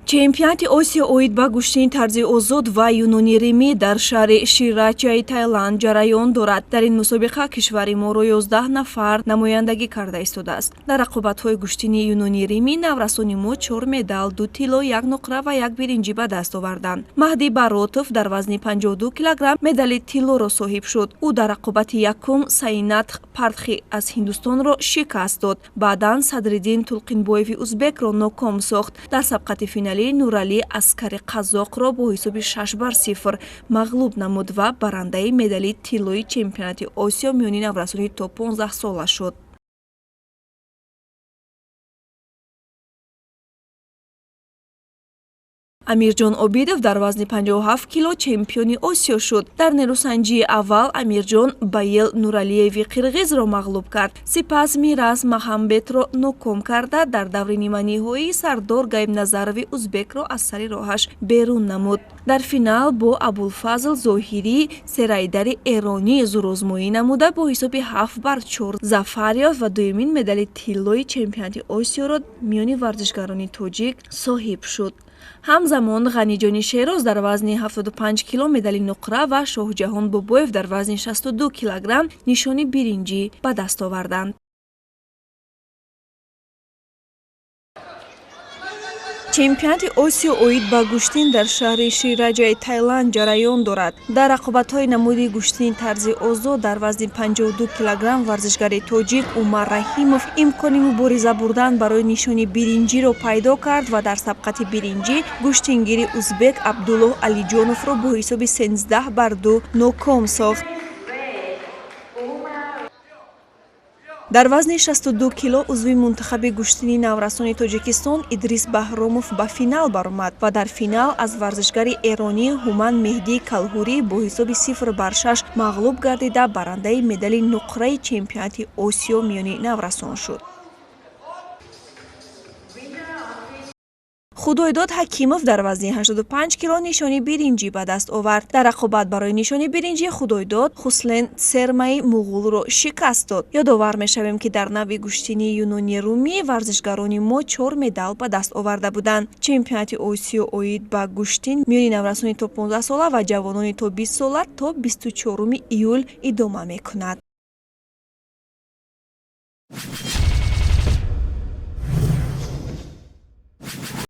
чемпионати Осиё оид ба гӯштини тарзи озод ва юнони римӣ дар шаҳри Ширачаи Таиланд ҷараён дорад. Дар ин мусобиқа кишвари моро 11 нафар намояндагӣ карда истодааст. Дар рақобатҳои гӯштини юнони римӣ наврасони мо 4 медал, 2 тилло, 1 нуқра ва 1 биринҷӣ ба даст оварданд. Маҳдӣ Баротов дар вазни 52 килограмм медали тиллоро соҳиб шуд. Ӯ дар рақобати якум Сайнат Партхи аз Ҳиндустонро шикаст дод. Баъдан Садриддин Тулқинбоеви узбекро ноком сохт. Дар сабқати финали Нуралӣ Аскари Қазоқро бо ҳисоби 6-0 мағлуб намуд ва барандаи медали тиллои чемпионати Осиё миёни наврасони то 15 сола шуд. Амирҷон Обидов дар вазни 57 кило чемпиони Осиё шуд. Дар нерӯсанҷии аввал Амирҷон Байел Нуралиеви қирғизро мағлуб кард. Сипас Мирас Маҳамбетро ноком карда, дар даври ниманиҳоӣ Сардор Гайбназарови узбекро аз сари роҳаш берун намуд. Дар финал бо Абулфазл Зоҳирӣ Серайдари эронӣ зӯрозмоӣ намуда бо ҳисоби 7-4 зафар ёфт ва дуюмин медали тиллои чемпионати Осиёро миёни варзишгарони тоҷик соҳиб шуд. Ҳамзамон Ғаниҷони Шероз дар вазни 75 кило медали нуқра ва Шоҳҷаҳон Бобоев дар вазни 62 килограмм нишони биринҷӣ ба даст оварданд. чемпионати Осиё оид ба гӯштин дар шаҳри Шираҷаи Таиланд ҷараён дорад. Дар рақобатҳои намуди гӯштини тарзи озод дар вазни 52 килограмм варзишгари тоҷик Умар Раҳимов имкони мубориза бурдан барои нишони биринҷиро пайдо кард ва дар сабқати биринҷӣ гӯштингири узбек Абдуллоҳ Алиҷоновро бо ҳисоби 13-2 ноком сохт. дар вазни 62 кило узви мунтахаби гӯштини наврасони Тоҷикистон Идрис Баҳромов ба финал баромад ва дар финал аз варзишгари эронӣ Ҳуман Меҳдӣ Калҳурӣ бо ҳисоби 0-6 мағлуб гардида барандаи медали нуқраи чемпионати Осиё миёни наврасон шуд. Худойдод Ҳакимов дар вазни 85 кило нишони биринҷӣ ба даст овард. Дар рақобат барои нишони биринҷӣ Худойдод Хуслен Цермаи Муғулро шикаст дод. Ёдовар мешавем, ки дар нави гӯштини юнони румӣ варзишгарони мо 4 медал ба даст оварда буданд. Чемпионати Осиё оид ба гӯштин миёни наврасони то 15 сола ва ҷавонони то 20 сола то 24 июл идома мекунад.